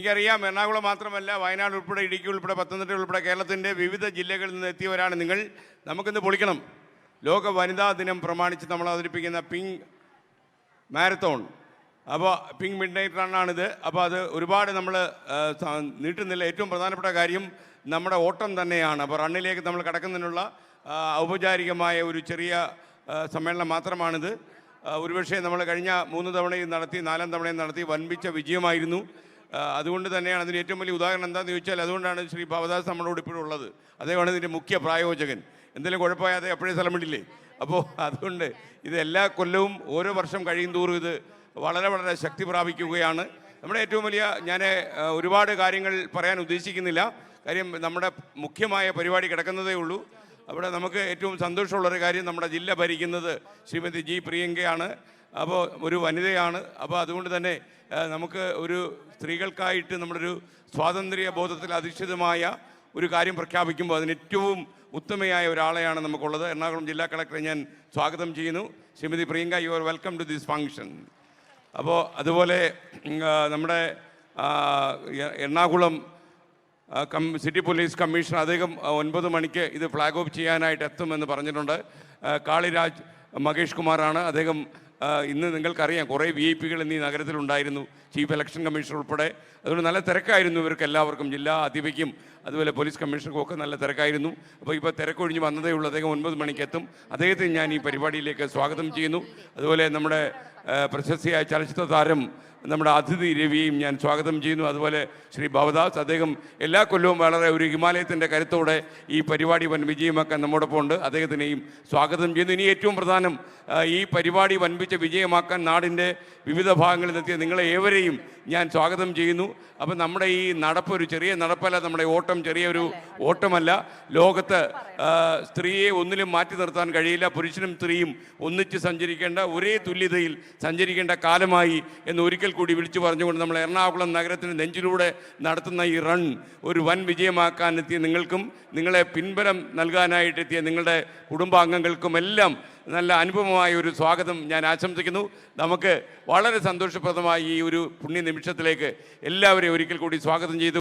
എനിക്കറിയാം എറണാകുളം മാത്രമല്ല വയനാട് ഉൾപ്പെടെ ഇടുക്കി ഉൾപ്പെടെ പത്തനംതിട്ട ഉൾപ്പെടെ കേരളത്തിൻ്റെ വിവിധ ജില്ലകളിൽ നിന്ന് എത്തിയവരാണ് നിങ്ങൾ. നമുക്കിന്ന് പൊളിക്കണം. ലോക വനിതാ ദിനം പ്രമാണിച്ച് നമ്മൾ അവതരിപ്പിക്കുന്ന പിങ്ക് മാരത്തോൺ. അപ്പോൾ പിങ്ക് മിഡ് നൈറ്റ് റണ്ണാണിത്. അപ്പോൾ അത് ഒരുപാട് നമ്മൾ നീട്ടുന്നില്ല. ഏറ്റവും പ്രധാനപ്പെട്ട കാര്യം നമ്മുടെ ഓട്ടം തന്നെയാണ്. അപ്പോൾ റണ്ണിലേക്ക് നമ്മൾ കടക്കുന്നതിനുള്ള ഔപചാരികമായ ഒരു ചെറിയ സമ്മേളനം മാത്രമാണിത്. ഒരുപക്ഷെ നമ്മൾ കഴിഞ്ഞ 3 തവണയും നടത്തി 4 തവണയും നടത്തി വൻപിച്ച വിജയമായിരുന്നു. അതുകൊണ്ട് തന്നെയാണ് അതിന് ഏറ്റവും വലിയ ഉദാഹരണം എന്താണെന്ന് ചോദിച്ചാൽ അതുകൊണ്ടാണ് ശ്രീ ഭവദാസ് നമ്മളോട് ഇപ്പോഴും ഉള്ളത്. അദ്ദേഹമാണ് ഇതിൻ്റെ മുഖ്യ പ്രായോജകൻ. എന്തെങ്കിലും കുഴപ്പമായ അദ്ദേഹം എപ്പോഴും സ്ഥലം വിടില്ലേ. അപ്പോൾ അതുകൊണ്ട് ഇത് എല്ലാ കൊല്ലവും ഓരോ വർഷം കഴിയും തോറും ഇത് വളരെ വളരെ ശക്തി പ്രാപിക്കുകയാണ്. നമ്മുടെ ഏറ്റവും വലിയ ഞാൻ ഒരുപാട് കാര്യങ്ങൾ പറയാൻ ഉദ്ദേശിക്കുന്നില്ല. കാര്യം നമ്മുടെ മുഖ്യമായ പരിപാടി കിടക്കുന്നതേ ഉള്ളൂ. അവിടെ നമുക്ക് ഏറ്റവും സന്തോഷമുള്ളൊരു കാര്യം നമ്മുടെ ജില്ല ഭരിക്കുന്നത് ശ്രീമതി ജി പ്രിയങ്കയാണ്. അപ്പോൾ ഒരു വനിതയാണ്. അപ്പോൾ അതുകൊണ്ട് തന്നെ നമുക്ക് ഒരു സ്ത്രീകൾക്കായിട്ട് നമ്മളൊരു സ്വാതന്ത്ര്യ ബോധത്തിൽ അധിഷ്ഠിതമായ ഒരു കാര്യം പ്രഖ്യാപിക്കുമ്പോൾ അതിന് ഏറ്റവും ഉത്തമയായ ഒരാളെയാണ് നമുക്കുള്ളത്. എറണാകുളം ജില്ലാ കളക്ടറെ ഞാൻ സ്വാഗതം ചെയ്യുന്നു. Shrimati Priyanka, you are welcome to this function. അപ്പോൾ അതുപോലെ നമ്മുടെ എറണാകുളം സിറ്റി പോലീസ് കമ്മീഷണർ അദ്ദേഹം 9 മണിക്ക് ഇത് ഫ്ലാഗ് ഓഫ് ചെയ്യാനായിട്ട് എത്തുമെന്ന് പറഞ്ഞിട്ടുണ്ട്. കാളിരാജ് മഹേഷ് കുമാറാണ് അദ്ദേഹം. ഇന്ന് നിങ്ങൾക്കറിയാം കുറേ VIP ഇന്ന് ഈ നഗരത്തിലുണ്ടായിരുന്നു, ചീഫ് ഇലക്ഷൻ കമ്മീഷണർ ഉൾപ്പെടെ. അതുകൊണ്ട് നല്ല തിരക്കായിരുന്നു ഇവർക്ക് എല്ലാവർക്കും, ജില്ലാ അധിപയ്ക്കും അതുപോലെ പോലീസ് കമ്മീഷണർക്കും ഒക്കെ നല്ല തിരക്കായിരുന്നു. അപ്പോൾ ഇപ്പോൾ തിരക്കൊഴിഞ്ഞ് വന്നതേ ഉള്ളൂ. അദ്ദേഹം 9 മണിക്ക് എത്തും. അദ്ദേഹത്തെ ഞാൻ ഈ പരിപാടിയിലേക്ക് സ്വാഗതം ചെയ്യുന്നു. അതുപോലെ നമ്മുടെ പ്രശസ്തിയായ ചലച്ചിത്ര താരം നമ്മുടെ അതിഥി രവിയെയും ഞാൻ സ്വാഗതം ചെയ്യുന്നു. അതുപോലെ ശ്രീ ഭവദാസ്, അദ്ദേഹം എല്ലാ കൊല്ലവും വളരെ ഒരു ഹിമാലയത്തിൻ്റെ കരുത്തോടെ ഈ പരിപാടി വൻ വിജയമാക്കാൻ നമ്മോടൊപ്പം ഉണ്ട്. അദ്ദേഹത്തിനെയും സ്വാഗതം ചെയ്യുന്നു. ഇനി ഏറ്റവും പ്രധാനം, ഈ പരിപാടി വൻപിച്ച വിജയമാക്കാൻ നാടിൻ്റെ വിവിധ ഭാഗങ്ങളിൽ നിന്നെത്തിയ നിങ്ങളെ ഏവരെയും ഞാൻ സ്വാഗതം ചെയ്യുന്നു. അപ്പം നമ്മുടെ ഈ നടപ്പ് ഒരു ചെറിയ നടപ്പല്ല, നമ്മുടെ ഓട്ടം ചെറിയൊരു ഓട്ടമല്ല. ലോകത്ത് സ്ത്രീയെ ഒന്നിലും മാറ്റി നിർത്താൻ കഴിയില്ല. പുരുഷനും സ്ത്രീയും ഒന്നിച്ച് സഞ്ചരിക്കേണ്ട, ഒരേ തുല്യതയിൽ സഞ്ചരിക്കേണ്ട കാലമായി എന്ന് ഒരിക്കൽ കൂടി വിളിച്ചു പറഞ്ഞുകൊണ്ട് നമ്മൾ എറണാകുളം നഗരത്തിന് നെഞ്ചിലൂടെ നടത്തുന്ന ഈ റൺ ഒരു വൻ വിജയമാക്കാൻ എത്തിയ നിങ്ങൾക്കും നിങ്ങളെ പിൻബലം നൽകാനായിട്ടെത്തിയ നിങ്ങളുടെ കുടുംബാംഗങ്ങൾക്കും എല്ലാം നല്ല അനുപമമായ ഒരു സ്വാഗതം ഞാൻ ആശംസിക്കുന്നു. നമുക്ക് വളരെ സന്തോഷപ്രദമായ ഈ ഒരു പുണ്യ നിമിഷത്തിലേക്ക് എല്ലാവരെയും ഒരിക്കൽ കൂടി സ്വാഗതം ചെയ്തു.